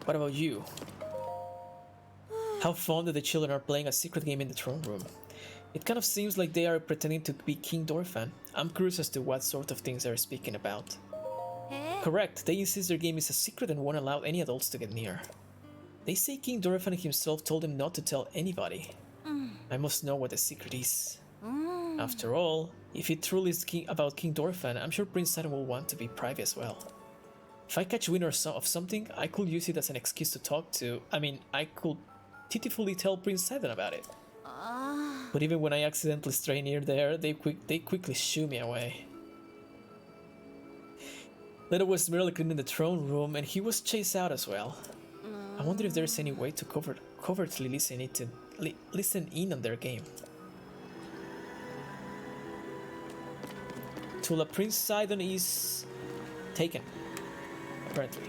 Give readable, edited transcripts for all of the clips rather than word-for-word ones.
What about you? How fond that the children are playing a secret game in the throne room. It kind of seems like they are pretending to be King Dorphan. I'm curious as to what sort of things they're speaking about. Correct, they insist their game is a secret and won't allow any adults to get near. They say King Dorphan himself told them not to tell anybody. I must know what the secret is. After all, if it truly is about King Dorphan, I'm sure Prince Sidon will want to be private as well. If I catch wind of something, I could use it as an excuse to talk to. I could tittifully tell Prince Sidon about it. But even when I accidentally stray near there, they quickly shoo me away. Leto was merely cleaning the throne room, and he was chased out as well. I wonder if there's any way to covertly listen in on their game. Tula, Prince Sidon is taken, apparently.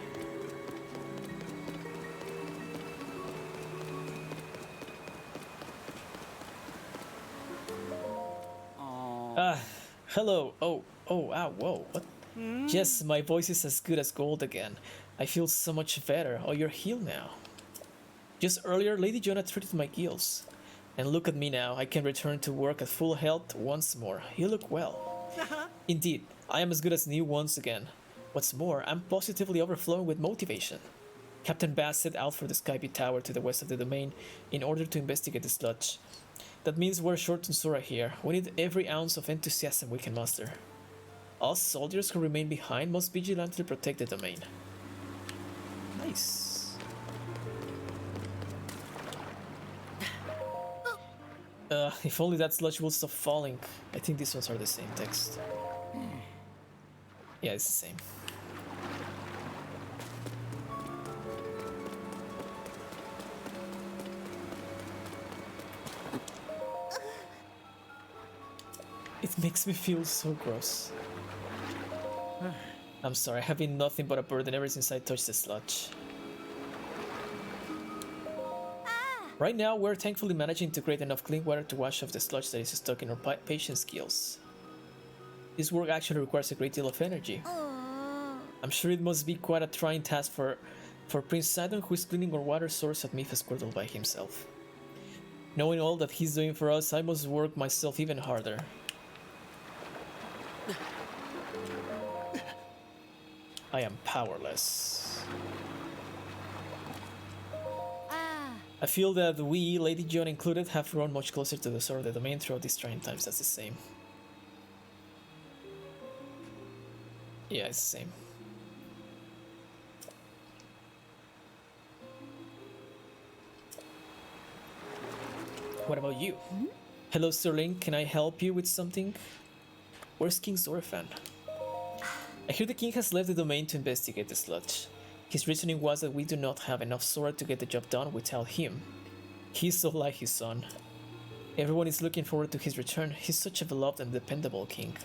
Hello. Oh, ow, whoa, what? Yes, my voice is as good as gold again. I feel so much better. Oh, you're healed now. Just earlier, Lady Jonah treated my gills. And look at me now, I can return to work at full health once more. You look well. Indeed, I am as good as new once again. What's more, I'm positively overflowing with motivation. Captain Bass set out for the Skype Tower to the west of the domain in order to investigate the sludge. That means we're short on Sora here. We need every ounce of enthusiasm we can muster. Us soldiers who remain behind must vigilantly protect the domain. Nice. If only that sludge will stop falling. I think these ones are the same text. Yeah, it's the same. It makes me feel so gross. I'm sorry, I have been nothing but a burden ever since I touched the sludge. Right now, we're thankfully managing to create enough clean water to wash off the sludge that is stuck in our patience skills. This work actually requires a great deal of energy. I'm sure it must be quite a trying task for Prince Sidon, who is cleaning our water source at Mipha's Squirtle by himself. Knowing all that he's doing for us, I must work myself even harder. I am powerless. I feel that we, Lady John included, have grown much closer to the source of the domain throughout these trying times. That's the same. Yeah, it's the same. What about you? Hello, Sterling. Can I help you with something? Where's King Dorphan? I hear the king has left the domain to investigate the sludge. His reasoning was that we do not have enough Sora to get the job done without him. He's so like his son. Everyone is looking forward to his return. He's such a beloved and dependable king.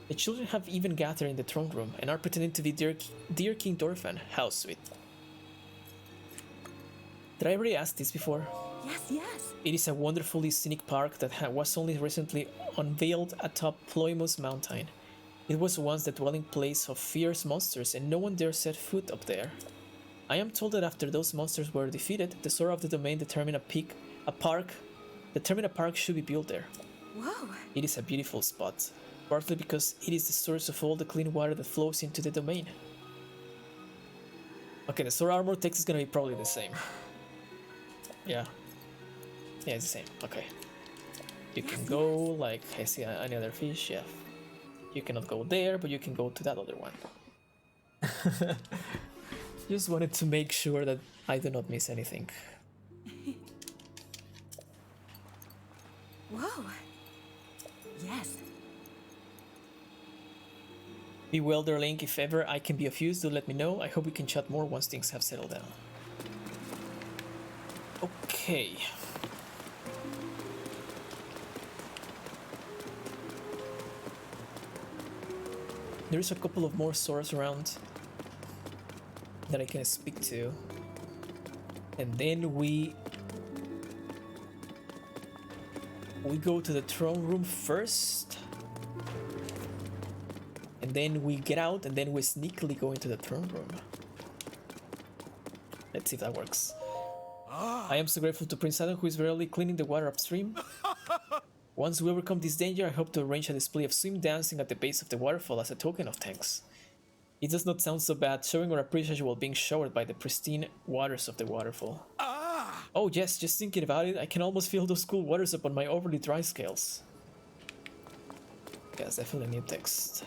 The children have even gathered in the throne room and are pretending to be dear King Dorphan. How sweet. Did I already ask this before? Yes. It is a wonderfully scenic park that was only recently unveiled atop Ploimos Mountain. It was once the dwelling place of fierce monsters and no one dare set foot up there. I am told that after those monsters were defeated, the Sora of the domain determined a park should be built there. Whoa! It is a beautiful spot, partly because it is the source of all the clean water that flows into the domain. Okay, the Sora armor text is gonna be probably the same. Yeah, it's the same. Okay. You can go, like, I see any other fish, yeah. You cannot go there, but you can go to that other one. Just wanted to make sure that I do not miss anything. Whoa! Yes. Be well, darling. If ever I can be of use, do let me know. I hope we can chat more once things have settled down. Okay. There's a couple of more Soras around that I can speak to. And then we go to the throne room first. And then we get out and then we sneakily go into the throne room. Let's see if that works. I am so grateful to Prince Adam, who is rarely cleaning the water upstream. Once we overcome this danger, I hope to arrange a display of swim dancing at the base of the waterfall as a token of thanks. It does not sound so bad, showing our appreciation while being showered by the pristine waters of the waterfall. Oh yes, just thinking about it, I can almost feel those cool waters upon my overly dry scales. Yes, definitely new text.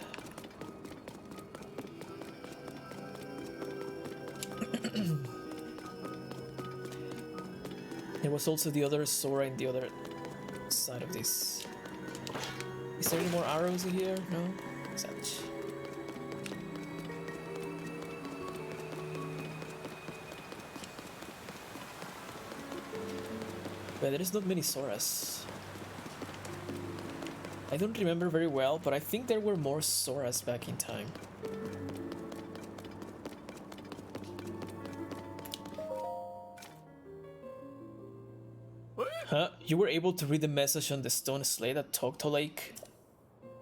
There was also the other Sora in the other side of this. Is there any more arrows in here? No? Such. But there is not many Soras. I don't remember very well, but I think there were more Soras back in time. Huh? You were able to read the message on the stone slate at Tokto Lake?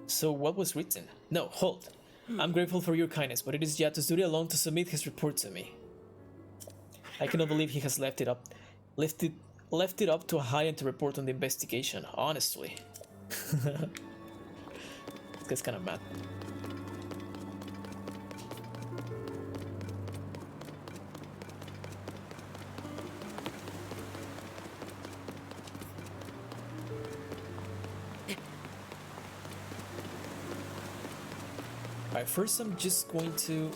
So what was written? No, hold. I'm grateful for your kindness, but it is Yato's duty alone to submit his report to me. I cannot believe he has left it up to a high-end to report on the investigation, honestly. This guy's kind of mad. Alright, first I'm just going to...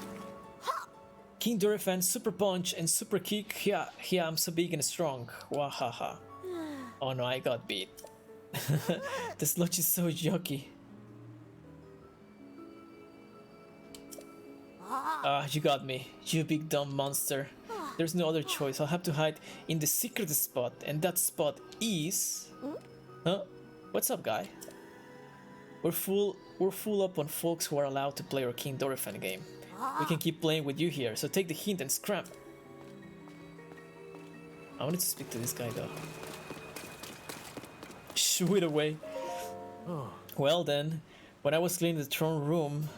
King Durafan, Super Punch, and Super Kick. Yeah, I'm so big and strong. Wahaha. Oh no, I got beat. The sludge is so yucky. You got me, you big dumb monster. There's no other choice. I'll have to hide in the secret spot, and that spot is... Huh? What's up, guy? We're full up on folks who are allowed to play our King Dorephan game. We can keep playing with you here, so take the hint and scram. I wanted to speak to this guy though. Shoo it away. Well then, when I was cleaning the throne room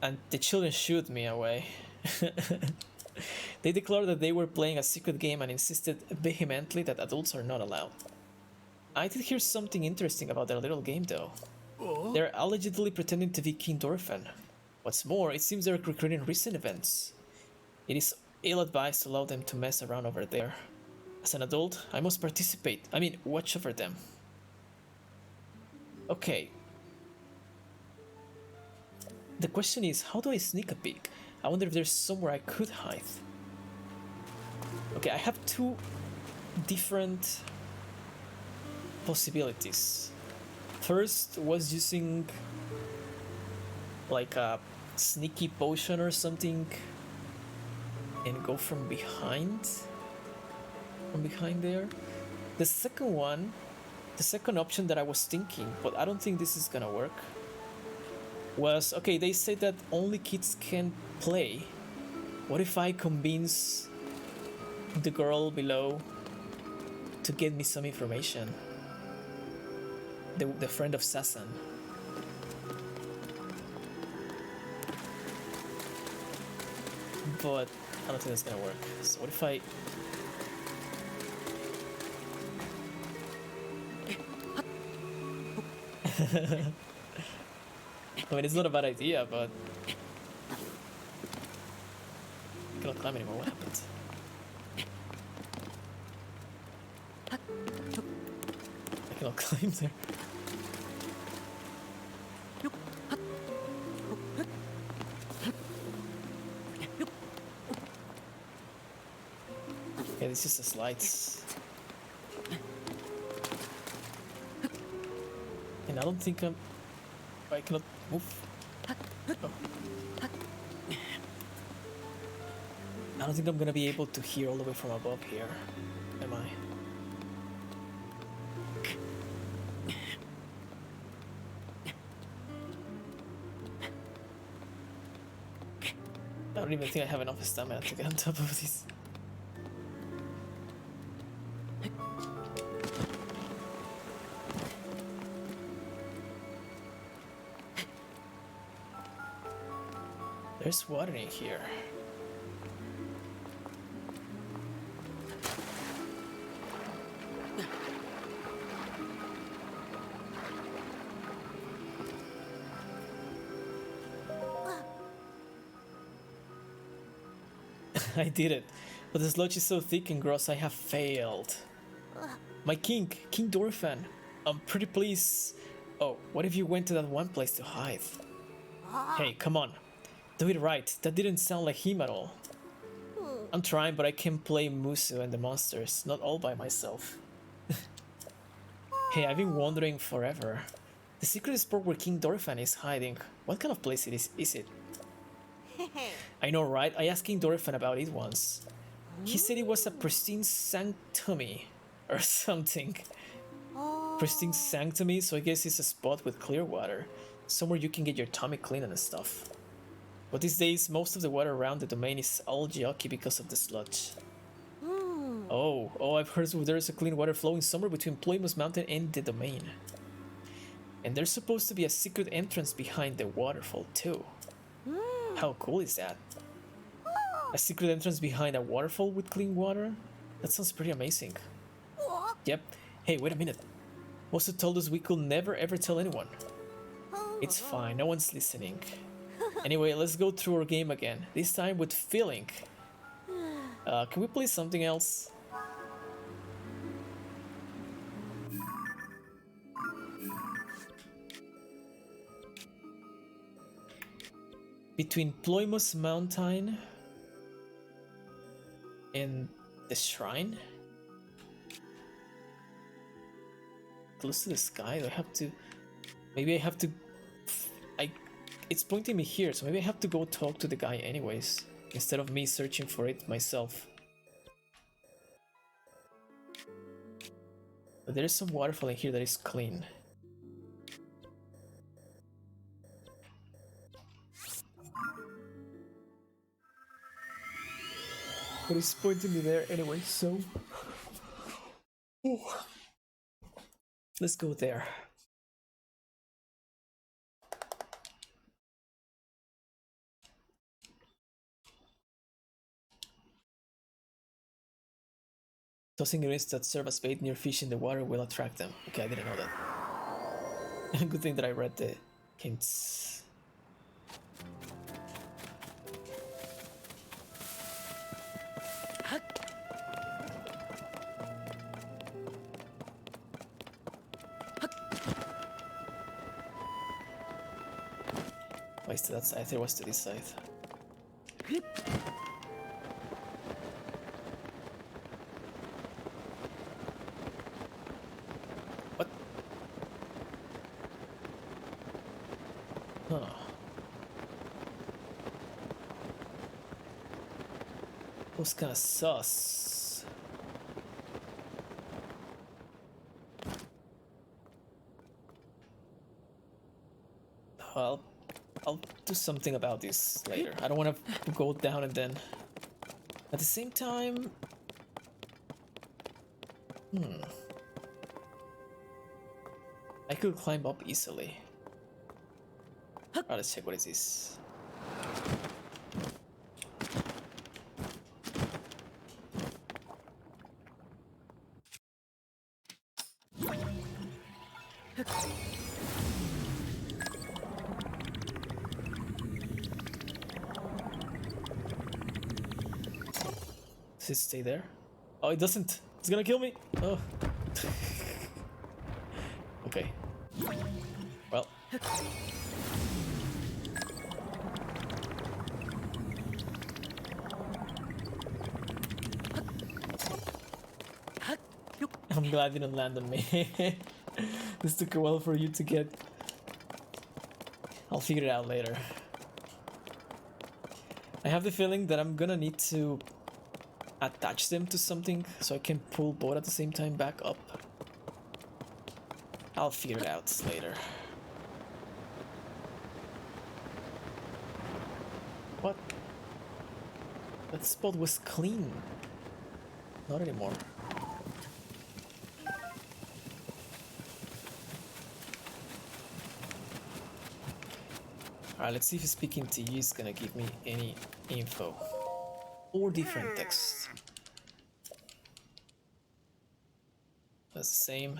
and the children shooed me away. They declared that they were playing a secret game and insisted vehemently that adults are not allowed. I did hear something interesting about their little game though. They're allegedly pretending to be King Dorephan. What's more, it seems they're recreating recent events. It is ill-advised to allow them to mess around over there. As an adult, I must participate. I mean, watch over them. Okay. The question is, how do I sneak a peek? I wonder if there's somewhere I could hide. Okay, I have two different possibilities. First was using like a sneaky potion or something and go from behind there. The second option that I was thinking, but I don't think this is gonna work, was, okay, they say that only kids can play. What if I convince the girl below to get me some information? The friend of Sasan. But I don't think that's gonna work. So what if I... I mean, it's not a bad idea, but... I cannot climb anymore. What happened? I cannot climb there. Yeah, this is the slides. And I don't think I cannot move. Oh. I don't think I'm gonna be able to hear all the way from above here, am I? I don't even think I have enough stamina to get on top of this. There's water in here. I did it, but the sludge is so thick and gross I have failed. My king, King Dorfan, I'm pretty pleased. Oh, what if you went to that one place to hide? Hey, come on. Do it right, that didn't sound like him at all. I'm trying, but I can play Musu and the monsters, not all by myself. Hey, I've been wondering forever. The secret spot where King Dorfan is hiding, what kind of place is it? I know, right? I asked King Dorfan about it once. He said it was a pristine sanctuary or something. Pristine sanctuary, so I guess it's a spot with clear water. Somewhere you can get your tummy clean and stuff. But these days, most of the water around the domain is all yucky because of the sludge. Oh, I've heard there's a clean water flowing somewhere between Plymouth Mountain and the domain. And there's supposed to be a secret entrance behind the waterfall too. How cool is that? A secret entrance behind a waterfall with clean water? That sounds pretty amazing. Yep. Hey, wait a minute. Mosu told us we could never ever tell anyone. It's fine, no one's listening. Anyway, let's go through our game again, this time with feeling. Can we play something else? Between Ploimos Mountain and the shrine? Close to the sky? Do I have to... Maybe I have to... It's pointing me here, so maybe I have to go talk to the guy anyways, instead of me searching for it myself. But there is some waterfall in here that is clean. But it's pointing me there anyway, so... Ooh. Let's go there. Tossing greens that serve as bait near fish in the water will attract them. Okay, I didn't know that. Good thing that I read the hints. Why is that side? There was to this side. What? Huh. Was kinda sus. I'll do something about this later. I don't want to go down and then... At the same time... I could climb up easily. Alright, let's check what is this. Does it stay there? Oh, it doesn't. It's gonna kill me. Oh. Okay. Well. I'm glad it didn't land on me. This took a while for you to get. I'll figure it out later. I have the feeling that I'm gonna need to attach them to something so I can pull both at the same time back up. I'll figure it out later. What? That spot was clean. Not anymore. Alright, let's see if speaking to you is gonna give me any info. Or different text. That's the same.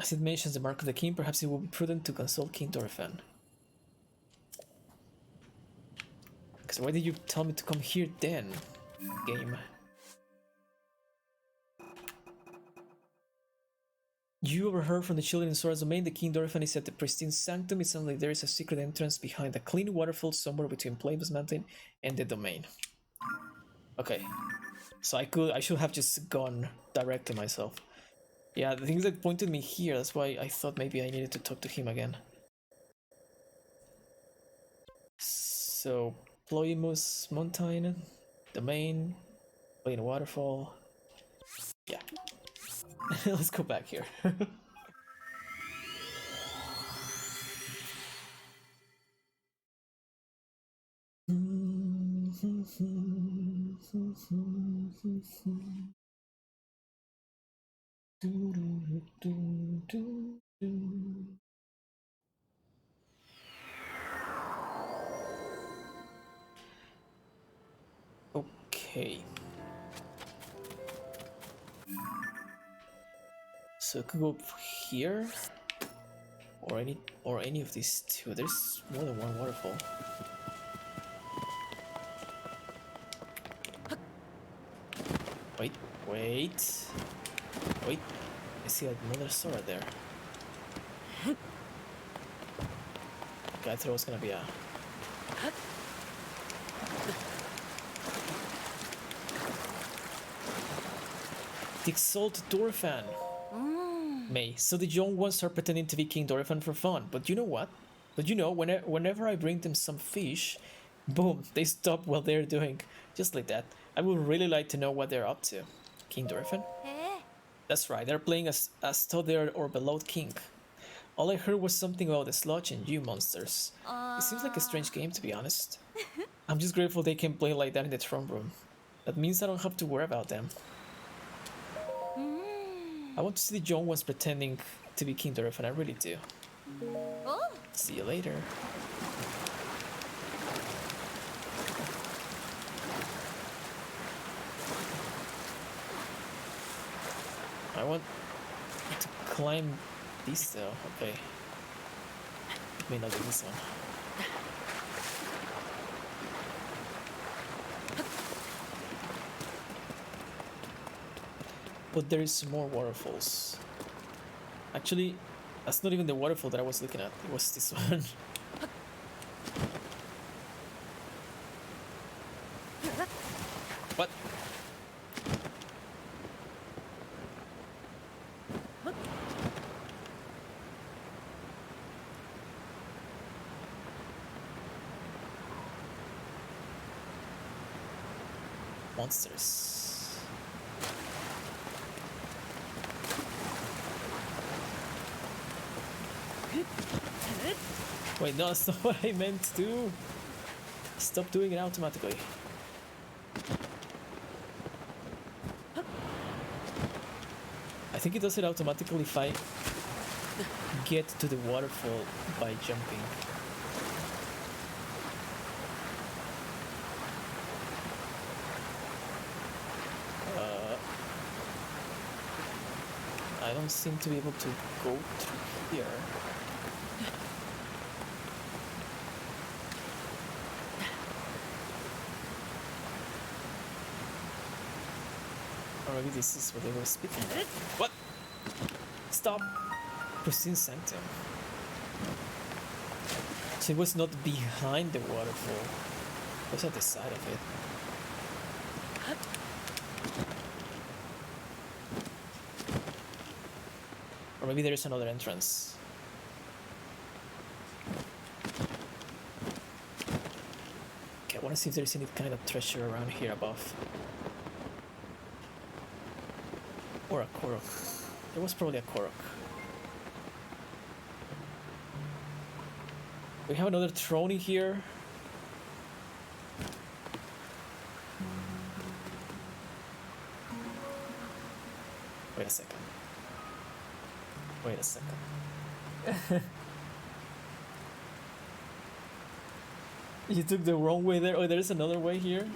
As it mentions the mark of the king, perhaps it would be prudent to consult King Dorfan. Because why did you tell me to come here then, game? You overheard from the children in Sora's domain the King Dorfan is at the pristine sanctum. It sounds like there is a secret entrance behind a clean waterfall somewhere between Plainbows Mountain and the domain. Okay. So I should have just gone directly myself. Yeah, the things that pointed me here, that's why I thought maybe I needed to talk to him again. So, Ploymus Mountain, domain, Plain Waterfall. Yeah. Let's go back here. Okay. So it could go here, or any of these two. There's more than one waterfall. Wait. I see another Sora there. Okay, I thought it was gonna be a. The Exalted Dorfan. May. So the young ones are pretending to be King Dorfan for fun. But you know what? Whenever I bring them some fish, boom, they stop what they're doing. Just like that. I would really like to know what they're up to. King Dorfan? That's right, they're playing as though they're our beloved king. All I heard was something about the sludge and you monsters. It seems like a strange game, to be honest. I'm just grateful they can play like that in the throne room. That means I don't have to worry about them. I want to see the young ones pretending to be King Dorfan, I really do. See you later. I want to climb this though, okay. It may not be this one. But there is more waterfalls. Actually, that's not even the waterfall that I was looking at. It was this one. What? Monsters. Wait, no, that's not what I meant to do. Stop doing it automatically. I think it does it automatically if I get to the waterfall by jumping. I don't seem to be able to go through here. Or maybe this is what they were speaking about. What? Stop! Pristine Sanctum. So it was not behind the waterfall. It was at the side of it. Or maybe there is another entrance. Okay, I want to see if there's any kind of treasure around here above. Or a Korok. There was probably a Korok. We have another throne in here. Wait a second. Wait a second. You took the wrong way there. Oh, there is another way here.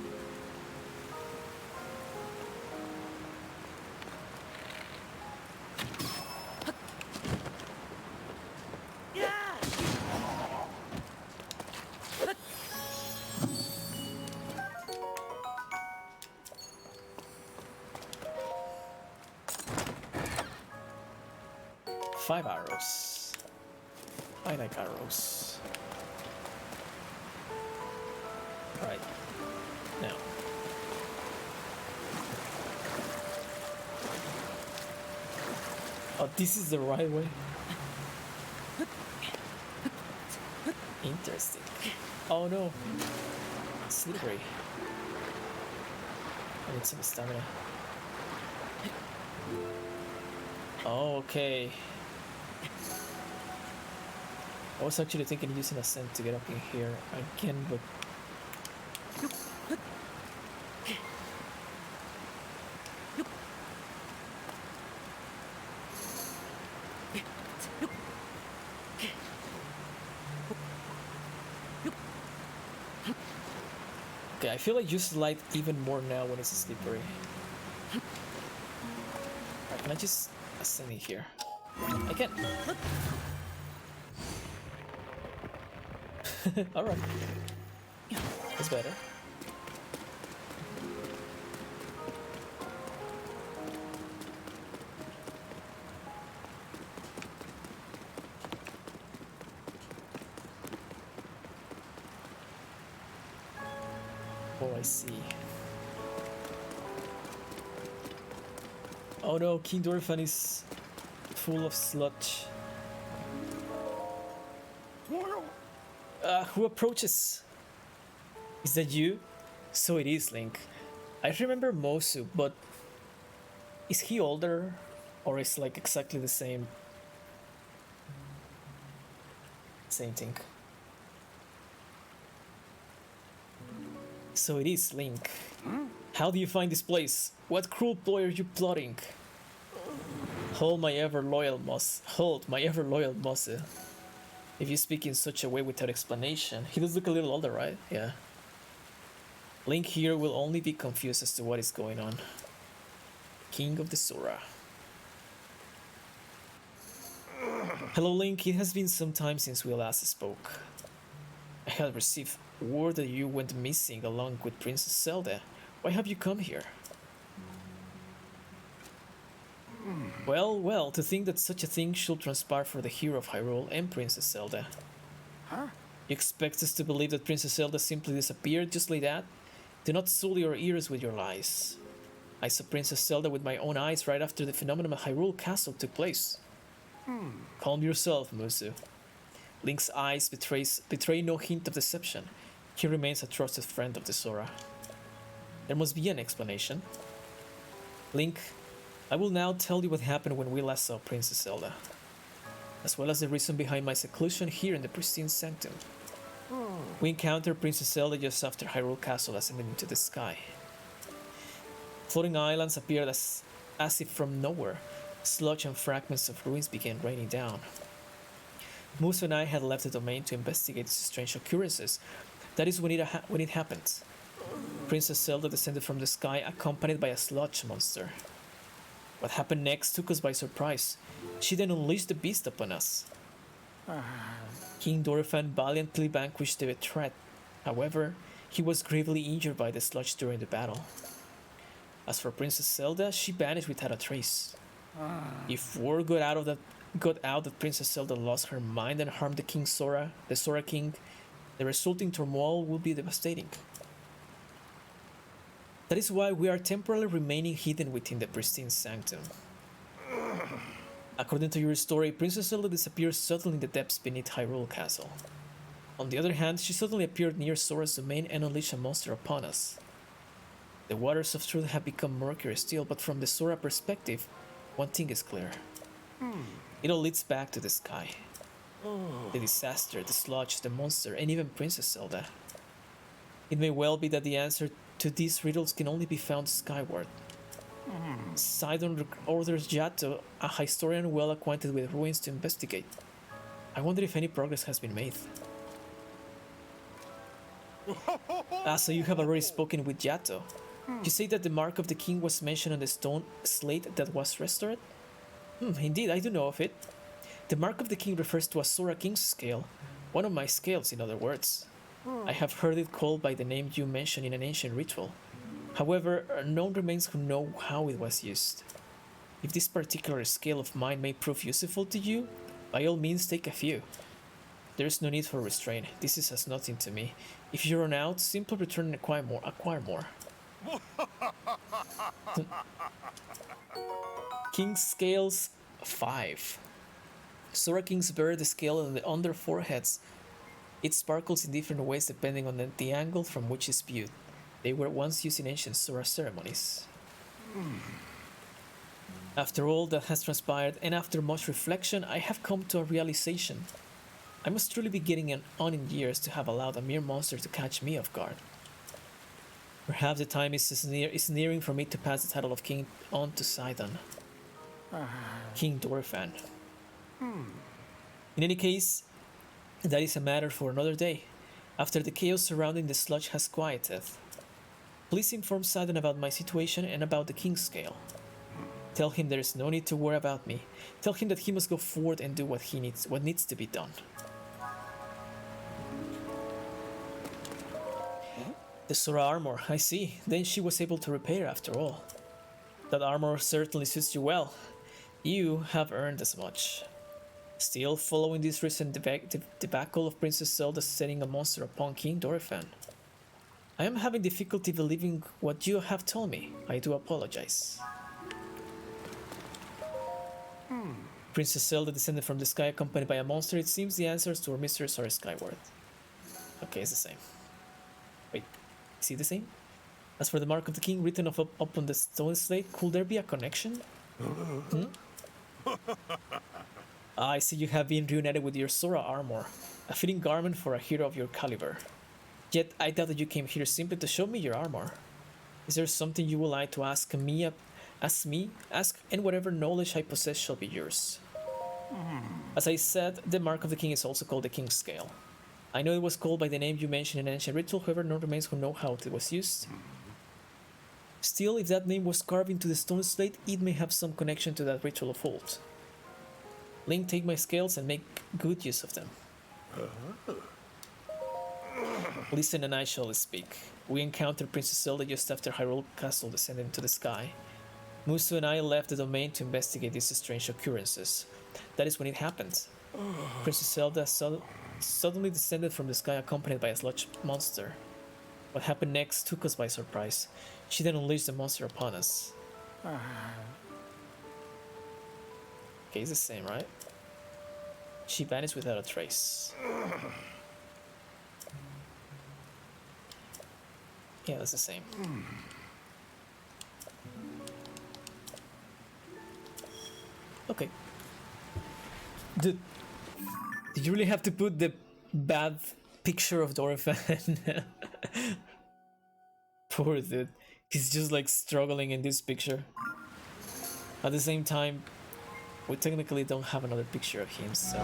5 arrows. I like arrows. Right. Now. Oh, this is the right way. Interesting. Oh no. Slippery. I need some stamina. Oh, okay. I was actually thinking using Ascent to get up in here again, but... Okay, I feel like you slide even more now when it's slippery. Alright, can I just ascend in here? I can. Alright. That's better. Oh, I see. Oh no, King Dorfan is full of sludge. Who approaches? Is that you? So it is, Link. I remember Mosu, but is he older? Or is like exactly the same? Same thing. So it is, Link. How do you find this place? What cruel ploy are you plotting? Hold my ever loyal Moss. Hold my ever loyal Moss. If you speak in such a way without explanation, he does look a little older, right? Yeah. Link here will only be confused as to what is going on. King of the Sora. Hello, Link. It has been some time since we last spoke. I had received word that you went missing along with Princess Zelda. Why have you come here? Well, to think that such a thing should transpire for the hero of Hyrule and Princess Zelda. Huh? You expect us to believe that Princess Zelda simply disappeared just like that? Do not sully your ears with your lies. I saw Princess Zelda with my own eyes right after the phenomenon of Hyrule Castle took place. Calm yourself, Musu. Link's eyes betray no hint of deception. He remains a trusted friend of the Sora. There must be an explanation. Link, I will now tell you what happened when we last saw Princess Zelda, as well as the reason behind my seclusion here in the pristine sanctum. We encountered Princess Zelda just after Hyrule Castle ascended into the sky. Floating islands appeared as if from nowhere. Sludge and fragments of ruins began raining down. Musa and I had left the domain to investigate these strange occurrences. That is when it happened. Princess Zelda descended from the sky accompanied by a sludge monster. What happened next took us by surprise. She then unleashed the beast upon us. King Dorfan valiantly vanquished the threat. However, he was gravely injured by the sludge during the battle. As for Princess Zelda, she vanished without a trace. If word got out that Princess Zelda lost her mind and harmed the Sora King, the resulting turmoil would be devastating. That is why we are temporarily remaining hidden within the pristine sanctum. According to your story, Princess Zelda disappeared suddenly in the depths beneath Hyrule Castle. On the other hand, she suddenly appeared near Sora's domain and unleashed a monster upon us. The waters of truth have become murkier still, but from the Sora perspective, one thing is clear. It all leads back to the sky. The disaster, the sludge, the monster, and even Princess Zelda. It may well be that the answer to these riddles can only be found skyward. Sidon orders Jato, a historian well acquainted with ruins, to investigate. I wonder if any progress has been made. So you have already spoken with Jato. You say that the mark of the king was mentioned on the stone slate that was restored? Indeed, I do know of it. The mark of the king refers to a Sora King's scale. One of my scales, in other words. I have heard it called by the name you mentioned in an ancient ritual. However, none remains who know how it was used. If this particular skill of mine may prove useful to you, by all means take a few. There's no need for restraint. This is as nothing to me. If you run out, simply return and acquire more. King Scales 5. Sora Kings bear the scale on the under foreheads. It sparkles in different ways depending on the angle from which it's viewed. They were once used in ancient Sora ceremonies. After all that has transpired, and after much reflection, I have come to a realization. I must truly be getting on in years to have allowed a mere monster to catch me off guard. Perhaps the time is nearing for me to pass the title of king on to Sidon. King Dorphan. In any case, that is a matter for another day, after the chaos surrounding the sludge has quieted. Please inform Sidon about my situation and about the King's Scale. Tell him there is no need to worry about me. Tell him that he must go forward and do what needs to be done. The Sora armor, I see. Then she was able to repair after all. That armor certainly suits you well. You have earned as much. Still, following this recent debacle of Princess Zelda setting a monster upon King Dorphan, I am having difficulty believing what you have told me. I do apologize. Princess Zelda descended from the sky accompanied by a monster. It seems the answers to our mysteries are skyward. Okay, it's the same. Wait, is it the same? As for the mark of the king written up on the stone slate, could there be a connection? I see you have been reunited with your Sora armor, a fitting garment for a hero of your caliber. Yet I doubt that you came here simply to show me your armor. Is there something you would like to ask me? Ask, and whatever knowledge I possess shall be yours. As I said, the mark of the king is also called the King's Scale. I know it was called by the name you mentioned in an ancient ritual, however, none remains who know how it was used. Still, if that name was carved into the stone slate, it may have some connection to that ritual of old. Link, take my scales and make good use of them. Listen and I shall speak. We encountered Princess Zelda just after Hyrule Castle descended into the sky. Musu and I left the domain to investigate these strange occurrences. That is when it happened. Princess Zelda suddenly descended from the sky accompanied by a sludge monster. What happened next took us by surprise. She then unleashed the monster upon us. Okay, it's the same, right? She vanished without a trace. Yeah, that's the same. Okay. Did you really have to put the bad picture of Dorphan? Poor dude. He's just like struggling in this picture. At the same time, we technically don't have another picture of him, so...